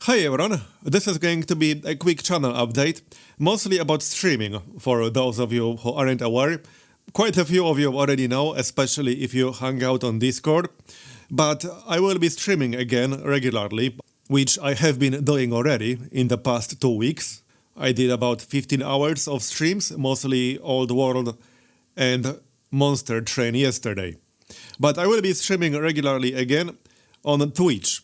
Hi everyone, this is going to be a quick channel update, mostly about streaming, for those of you who aren't aware. Quite a few of you already know, especially if you hang out on Discord, but I will be streaming again regularly, which I have been doing already in the past 2 weeks. I did about 15 hours of streams, mostly Old World and Monster Train yesterday. But I will be streaming regularly again on Twitch.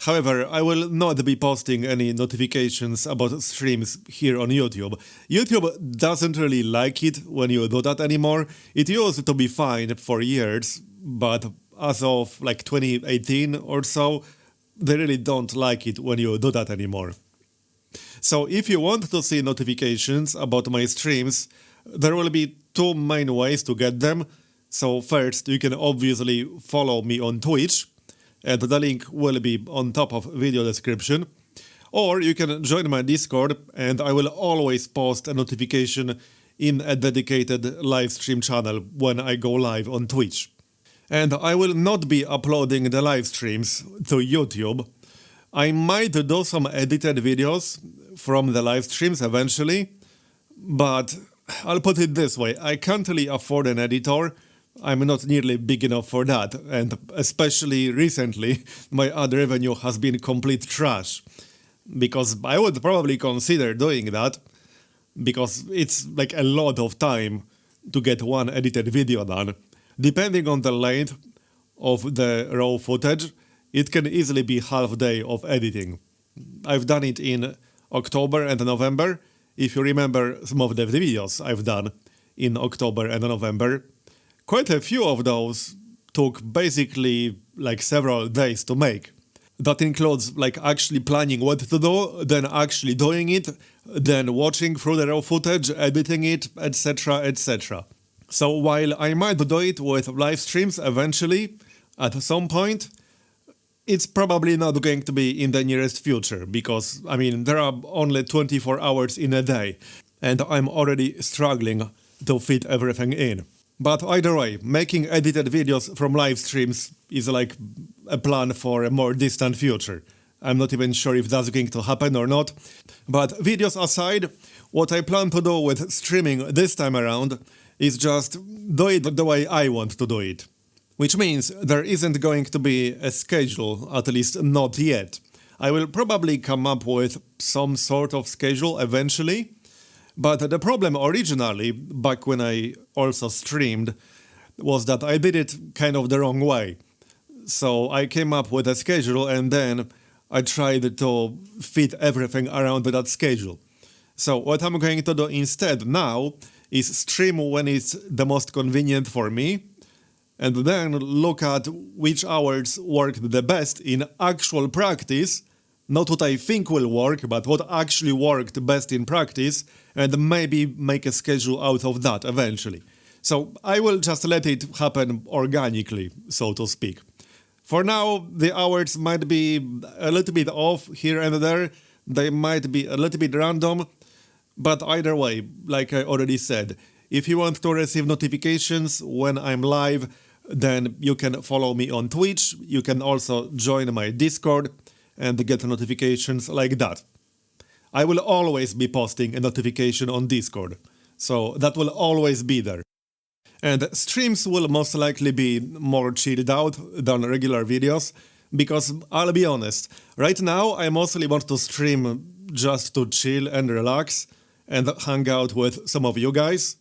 However, I will not be posting any notifications about streams here on YouTube. YouTube doesn't really like it when you do that anymore. It used to be fine for years, but as of like 2018 or so, they really don't like it when you do that anymore. So if you want to see notifications about my streams, there will be two main ways to get them. So first, you can obviously follow me on Twitch, and the link will be on top of video description. Or you can join my Discord, and I will always post a notification in a dedicated live stream channel when I go live on Twitch. And I will not be uploading the live streams to YouTube. I might do some edited videos from the live streams eventually, but I'll put it this way, I can't really afford an editor. I'm not nearly big enough for that, and especially recently, my ad revenue has been complete trash. Because I would probably consider doing that, because it's like a lot of time to get one edited video done. Depending on the length of the raw footage, it can easily be half day of editing. I've done it in October and November. If you remember some of the videos I've done in October and November, quite a few of those took basically like several days to make. That includes like actually planning what to do, then actually doing it, then watching through the raw footage, editing it, etc, etc. So while I might do it with live streams eventually, at some point, it's probably not going to be in the nearest future, because, I mean, there are only 24 hours in a day, and I'm already struggling to fit everything in. But either way, making edited videos from live streams is like a plan for a more distant future. I'm not even sure if that's going to happen or not. But videos aside, what I plan to do with streaming this time around is just do it the way I want to do it. Which means there isn't going to be a schedule, at least not yet. I will probably come up with some sort of schedule eventually. But the problem originally, back when I also streamed, was that I did it kind of the wrong way. So I came up with a schedule and then I tried to fit everything around that schedule. So what I'm going to do instead now is stream when it's the most convenient for me, and then look at which hours worked the best in actual practice, not what I think will work, but what actually worked best in practice, and maybe make a schedule out of that eventually. So I will just let it happen organically, so to speak. For now, the hours might be a little bit off here and there, they might be a little bit random, but either way, like I already said, if you want to receive notifications when I'm live, then you can follow me on Twitch, you can also join my Discord, and get notifications like that. I will always be posting a notification on Discord, so that will always be there. And streams will most likely be more chilled out than regular videos, because I'll be honest, right now I mostly want to stream just to chill and relax and hang out with some of you guys,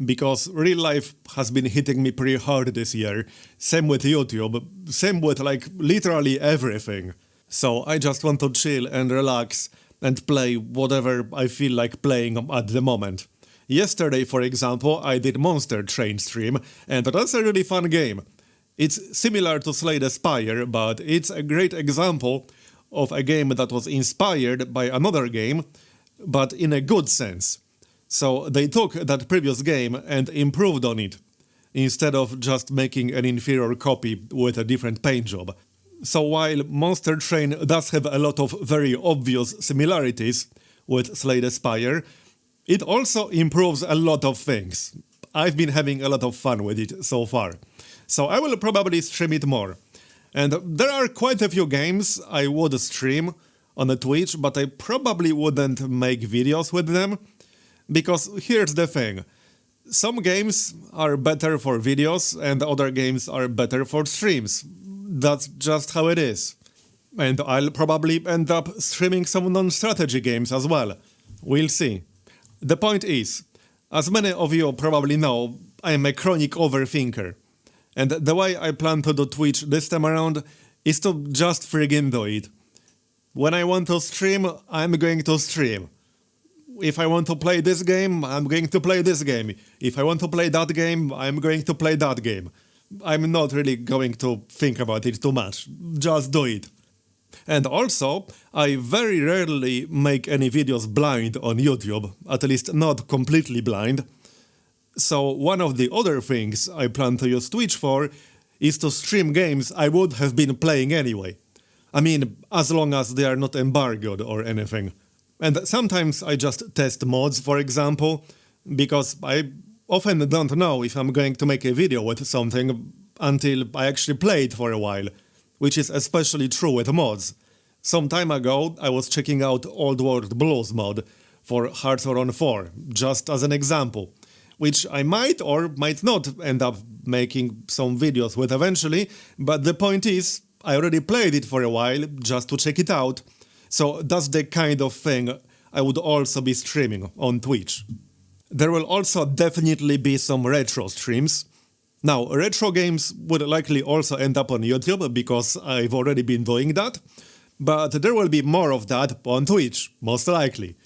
because real life has been hitting me pretty hard this year, same with YouTube, same with like literally everything. So I just want to chill and relax and play whatever I feel like playing at the moment. Yesterday, for example, I did Monster Train stream, and that's a really fun game. It's similar to Slay the Spire, but it's a great example of a game that was inspired by another game, but in a good sense. So they took that previous game and improved on it, instead of just making an inferior copy with a different paint job. So while Monster Train does have a lot of very obvious similarities with Slay the Spire, it also improves a lot of things. I've been having a lot of fun with it so far. So I will probably stream it more. And there are quite a few games I would stream on a Twitch, but I probably wouldn't make videos with them. Because here's the thing. Some games are better for videos and other games are better for streams. That's just how it is. And I'll probably end up streaming some non-strategy games as well. We'll see. The point is, as many of you probably know, I'm a chronic overthinker. And the way I plan to do Twitch this time around is to just friggin' do it. When I want to stream, I'm going to stream. If I want to play this game, I'm going to play this game. If I want to play that game, I'm going to play that game. I'm not really going to think about it too much. Just do it. And also, I very rarely make any videos blind on YouTube, at least not completely blind. So one of the other things I plan to use Twitch for is to stream games I would have been playing anyway. I mean, as long as they are not embargoed or anything. And sometimes I just test mods, for example, because I often don't know if I'm going to make a video with something until I actually play it for a while, which is especially true with mods. Some time ago, I was checking out Old World Blues mod for Hearthstone 4, just as an example, which I might or might not end up making some videos with eventually, but the point is, I already played it for a while just to check it out. So that's the kind of thing I would also be streaming on Twitch. There will also definitely be some retro streams. Now, retro games would likely also end up on YouTube because I've already been doing that, but there will be more of that on Twitch, most likely.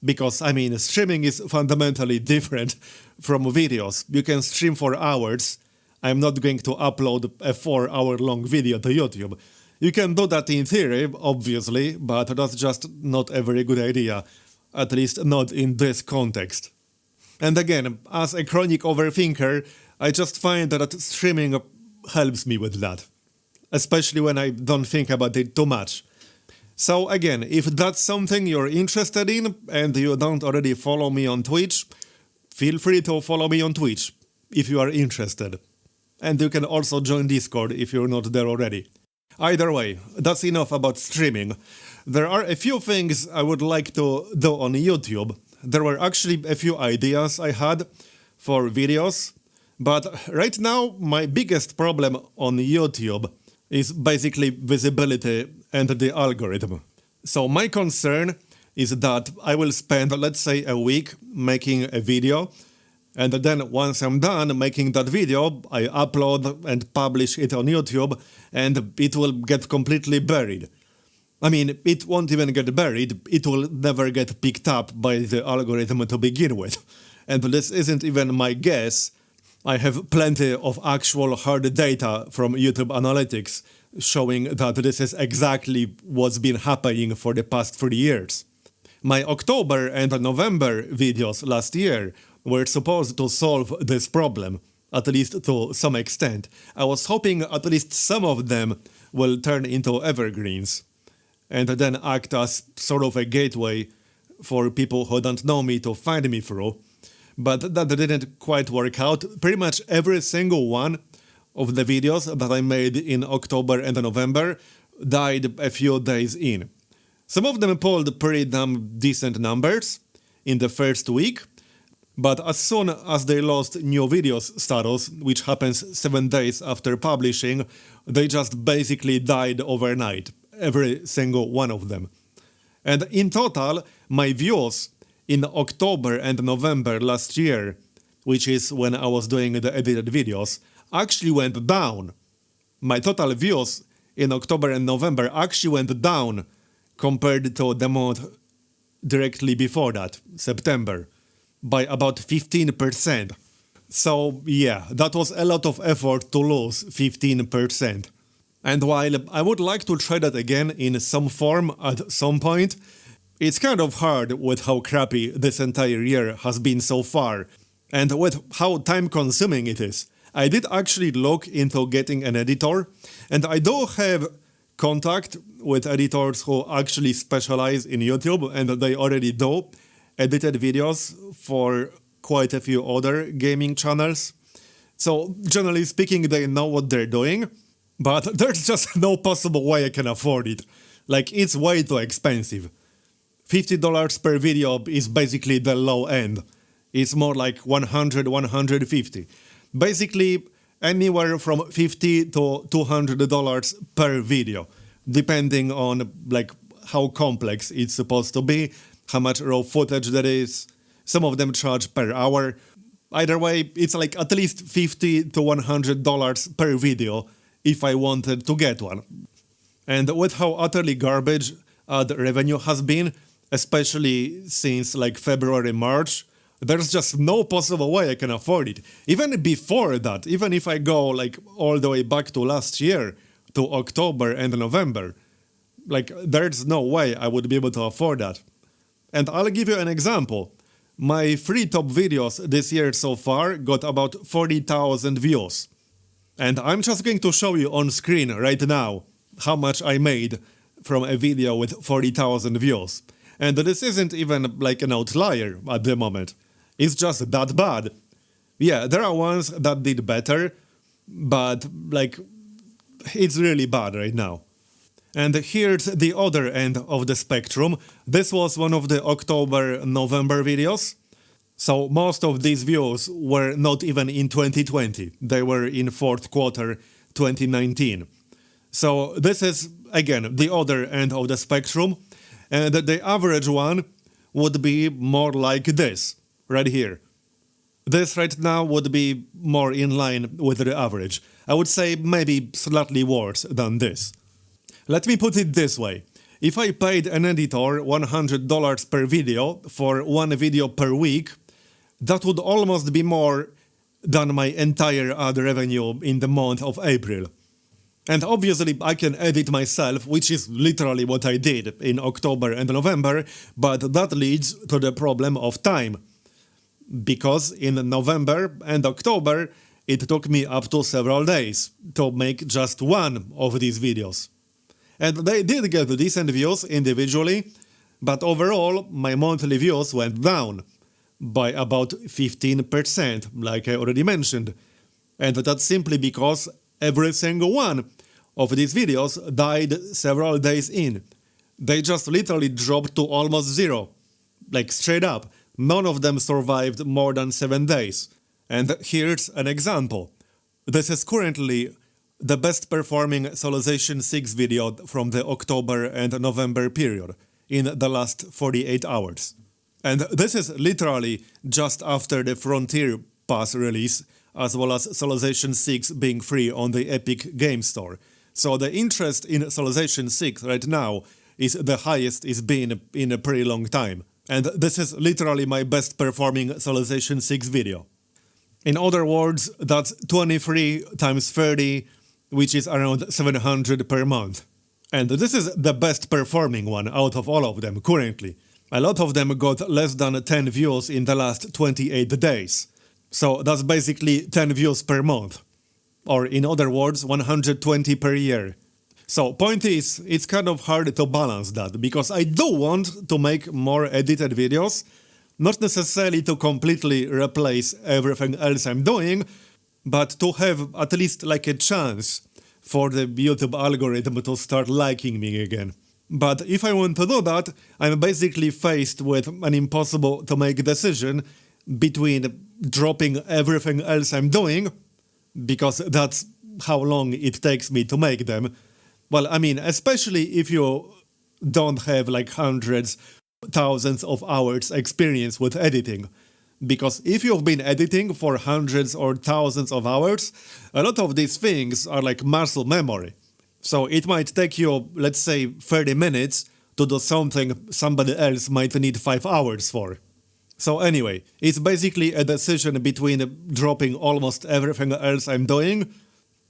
Because, I mean, streaming is fundamentally different from videos. You can stream for hours. I'm not going to upload a 4-hour-long video to YouTube. You can do that in theory, obviously, but that's just not a very good idea, at least not in this context. And again, as a chronic overthinker, I just find that streaming helps me with that, especially when I don't think about it too much. So again, if that's something you're interested in and you don't already follow me on Twitch, feel free to follow me on Twitch if you are interested. And you can also join Discord if you're not there already. Either way, that's enough about streaming. There are a few things I would like to do on YouTube. There were actually a few ideas I had for videos, but right now my biggest problem on YouTube is basically visibility and the algorithm. So my concern is that I will spend, let's say, a week making a video, and then once I'm done making that video, I upload and publish it on YouTube, and it will get completely buried. I mean, it won't even get buried, it will never get picked up by the algorithm to begin with. And this isn't even my guess. I have plenty of actual hard data from YouTube Analytics showing that this is exactly what's been happening for the past 3 years. My October and November videos last year were supposed to solve this problem, at least to some extent. I was hoping at least some of them will turn into evergreens, and then act as sort of a gateway for people who don't know me to find me through. But that didn't quite work out. Pretty much every single one of the videos that I made in October and November died a few days in. Some of them pulled pretty damn decent numbers in the first week, but as soon as they lost new videos status, which happens 7 days after publishing, they just basically died overnight, every single one of them. And in total, my views in October and November last year, which is when I was doing the edited videos, actually went down. My total views in October and November actually went down compared to the month directly before that, September, by about 15%. So yeah, that was a lot of effort to lose 15%. And while I would like to try that again in some form at some point, it's kind of hard with how crappy this entire year has been so far, and with how time-consuming it is. I did actually look into getting an editor, and I do have contact with editors who actually specialize in YouTube, and they already do edited videos for quite a few other gaming channels. So generally speaking, they know what they're doing, but there's just no possible way I can afford it. Like, it's way too expensive. $50 per video is basically the low end. It's more like 100, 150. Basically, anywhere from $50 to $200 per video, depending on like how complex it's supposed to be, how much raw footage there is. Some of them charge per hour. Either way, it's like at least $50 to $100 per video if I wanted to get one. And with how utterly garbage ad revenue has been, especially since like February, March, there's just no possible way I can afford it. Even before that, even if I go like all the way back to last year, to October and November, like there's no way I would be able to afford that. And I'll give you an example. My 3 top videos this year so far got about 40,000 views. And I'm just going to show you on screen right now how much I made from a video with 40,000 views. And this isn't even like an outlier at the moment. It's just that bad. Yeah, there are ones that did better, but like it's really bad right now. And here's the other end of the spectrum. This was one of the October-November videos. So most of these views were not even in 2020. They were in fourth quarter 2019. So this is, again, the other end of the spectrum. And the average one would be more like this, right here. This right now would be more in line with the average. I would say maybe slightly worse than this. Let me put it this way. If I paid an editor $100 per video for one video per week, that would almost be more than my entire ad revenue in the month of April. And obviously I can edit myself, which is literally what I did in October and November, but that leads to the problem of time. Because in November and October, it took me up to several days to make just one of these videos. And they did get decent views individually, but overall my monthly views went down by about 15%, like I already mentioned. And that's simply because every single one of these videos died several days in. They just literally dropped to almost zero, like straight up. None of them survived more than 7 days. And here's an example. This is currently the best performing Civilization 6 video from the October and November period in the last 48 hours. And this is literally just after the Frontier Pass release, as well as Civilization 6 being free on the Epic Game Store. So the interest in Civilization 6 right now is the highest it's been in a pretty long time. And this is literally my best performing Civilization 6 video. In other words, that's 23 times 30, which is around 700 per month. And this is the best performing one out of all of them currently. A lot of them got less than 10 views in the last 28 days. So that's basically 10 views per month. Or in other words, 120 per year. So point is, it's kind of hard to balance that, because I do want to make more edited videos, not necessarily to completely replace everything else I'm doing, but to have at least like a chance for the YouTube algorithm to start liking me again. But if I want to do that, I'm basically faced with an impossible to make decision between dropping everything else I'm doing, because that's how long it takes me to make them. Well, I mean, especially if you don't have like hundreds, thousands of hours experience with editing. Because if you've been editing for hundreds or thousands of hours, a lot of these things are like muscle memory. So it might take you, let's say, 30 minutes to do something somebody else might need 5 hours for. So anyway, it's basically a decision between dropping almost everything else I'm doing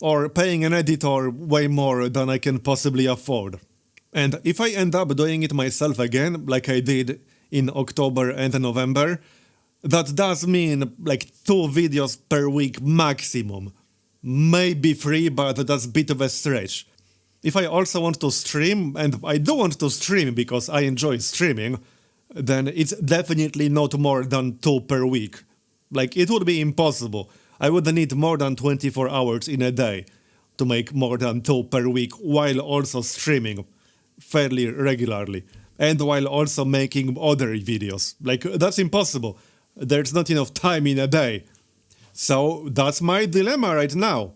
or paying an editor way more than I can possibly afford. And if I end up doing it myself again, like I did in October and November, that does mean like 2 videos per week maximum. Maybe 3, but that's a bit of a stretch. If I also want to stream, and I do want to stream because I enjoy streaming, then it's definitely not more than 2 per week. Like, it would be impossible. I would need more than 24 hours in a day to make more than 2 per week while also streaming. fairly regularly, and while also making other videos. Like, that's impossible. There's not enough time in a day. So that's my dilemma right now.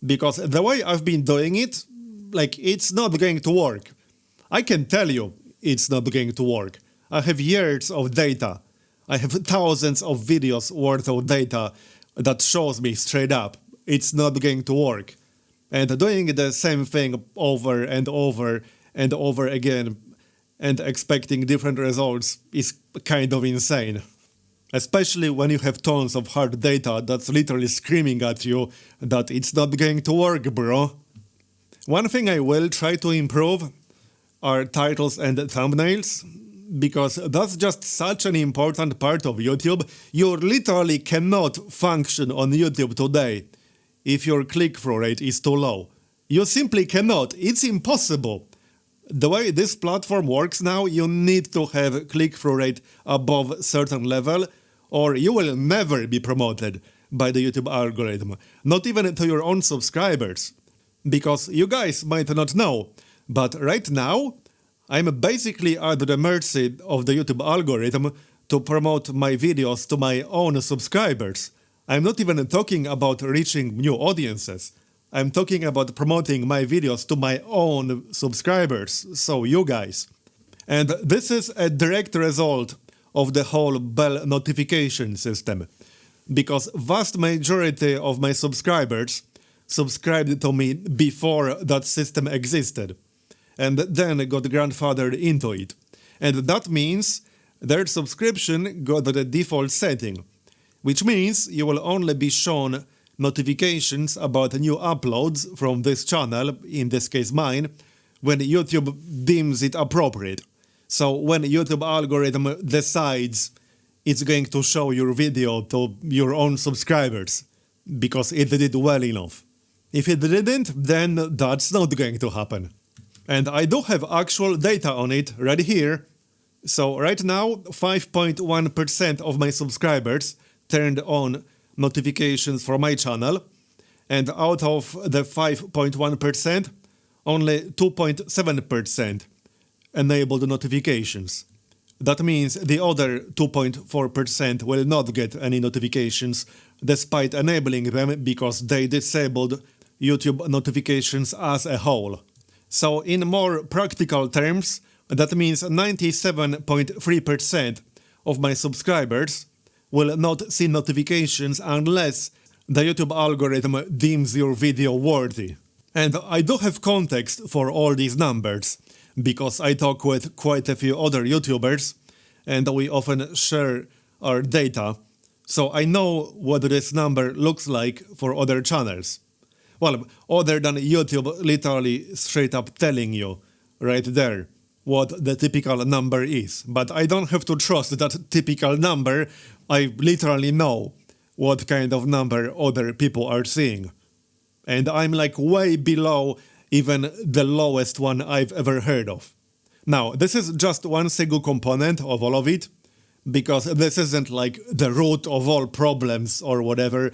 Because the way I've been doing it, like, it's not going to work. I can tell you it's not going to work. I have years of data. I have thousands of videos worth of data that shows me straight up it's not going to work. And doing the same thing over and over and over again and expecting different results is kind of insane. Especially when you have tons of hard data that's literally screaming at you that it's not going to work, bro. One thing I will try to improve are titles and thumbnails, because that's just such an important part of YouTube. You literally cannot function on YouTube today if your click-through rate is too low. You simply cannot. It's impossible. The way this platform works now, you need to have click-through rate above a certain level, or you will never be promoted by the YouTube algorithm, not even to your own subscribers. Because you guys might not know, but right now, I'm basically at the mercy of the YouTube algorithm to promote my videos to my own subscribers. I'm not even talking about reaching new audiences. I'm talking about promoting my videos to my own subscribers, so you guys. And this is a direct result of the whole bell notification system, because vast majority of my subscribers subscribed to me before that system existed, and then got grandfathered into it. And that means their subscription got the default setting, which means you will only be shown notifications about new uploads from this channel, in this case mine, when YouTube deems it appropriate. So when YouTube algorithm decides it's going to show your video to your own subscribers, because it did well enough. If it didn't, then that's not going to happen. And I do have actual data on it right here. So right now, 5.1% of my subscribers turned on notifications for my channel, and out of the 5.1%, only 2.7% enabled notifications. That means the other 2.4% will not get any notifications despite enabling them, because they disabled YouTube notifications as a whole. So in more practical terms, that means 97.3% of my subscribers will not see notifications unless the YouTube algorithm deems your video worthy. And I do have context for all these numbers, because I talk with quite a few other YouTubers, and we often share our data, so I know what this number looks like for other channels. Well, other than YouTube literally straight up telling you, right there, what the typical number is. But I don't have to trust that typical number, I literally know what kind of number other people are seeing. And I'm like way below even the lowest one I've ever heard of. Now, this is just one single component of all of it, because this isn't like the root of all problems or whatever.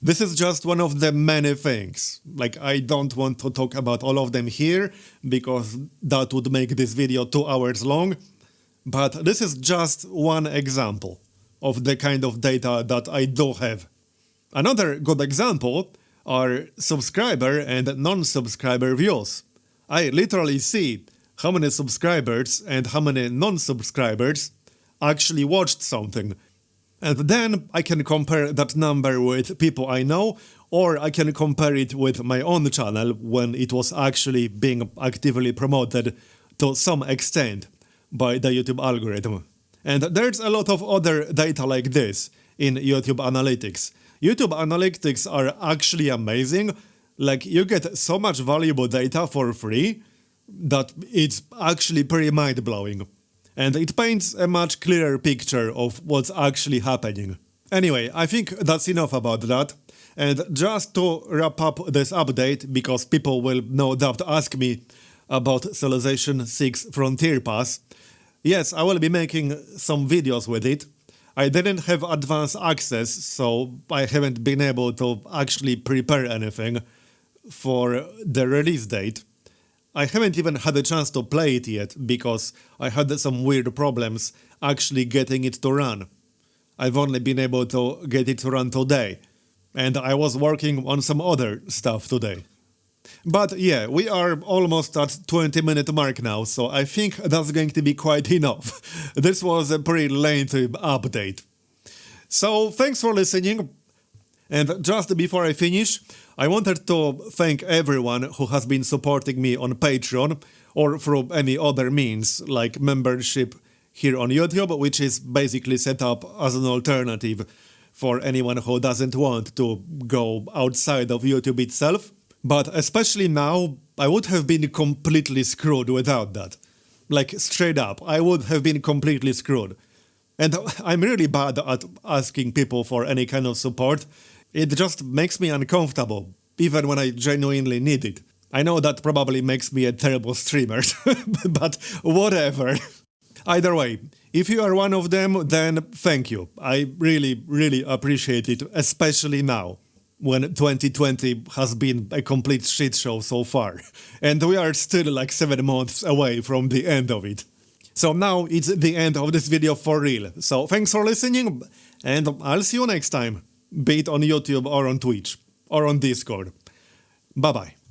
This is just one of the many things. Like, I don't want to talk about all of them here, because that would make this video 2 hours long. But this is just one example of the kind of data that I do have. Another good example are subscriber and non-subscriber views. I literally see how many subscribers and how many non-subscribers actually watched something. And then I can compare that number with people I know, or I can compare it with my own channel when it was actually being actively promoted to some extent by the YouTube algorithm. And there's a lot of other data like this in YouTube Analytics. YouTube Analytics are actually amazing. Like, you get so much valuable data for free that it's actually pretty mind-blowing. And it paints a much clearer picture of what's actually happening. Anyway, I think that's enough about that. And just to wrap up this update, because people will no doubt ask me about Civilization 6 Frontier Pass, yes, I will be making some videos with it. I didn't have advanced access, so I haven't been able to actually prepare anything for the release date. I haven't even had a chance to play it yet because I had some weird problems actually getting it to run. I've only been able to get it to run today, and I was working on some other stuff today. But yeah, we are almost at 20-minute mark now, so I think that's going to be quite enough. This was a pretty lengthy update. So thanks for listening. And just before I finish, I wanted to thank everyone who has been supporting me on Patreon or through any other means like membership here on YouTube, which is basically set up as an alternative for anyone who doesn't want to go outside of YouTube itself. But especially now, I would have been completely screwed without that. Like, straight up, I would have been completely screwed. And I'm really bad at asking people for any kind of support. It just makes me uncomfortable, even when I genuinely need it. I know that probably makes me a terrible streamer, but whatever. Either way, if you are one of them, then thank you. I really, really appreciate it, especially now, when 2020 has been a complete shit show so far. And we are still like 7 months away from the end of it. So now it's the end of this video for real. So thanks for listening, and I'll see you next time. Be it on YouTube or on Twitch, or on Discord. Bye bye.